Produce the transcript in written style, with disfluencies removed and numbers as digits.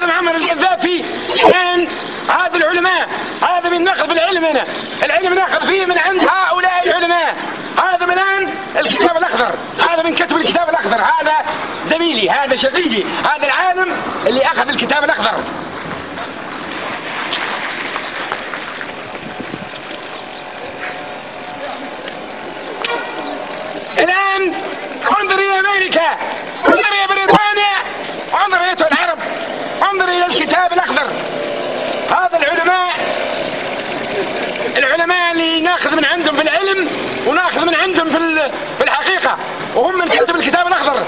معمر القذافي كان هذا العلماء، هذا من ناخذ بالعلم هنا، العلم ناخذ فيه من عند هؤلاء العلماء. هذا من الكتاب الأخضر، هذا من كتب الكتاب الأخضر، هذا زميلي، هذا شقيقي، هذا العالم اللي أخذ الكتاب الأخضر. الآن انظر إلى أمريكا، انظر إلى بريطانيا، انظر إلى العرب، انظر إلى الكتاب الأخضر. هذا العلماء اللي ناخذ من عندهم في العلم وناخذ من عندهم في الحقيقة، وهم من كتب الكتاب الأخضر.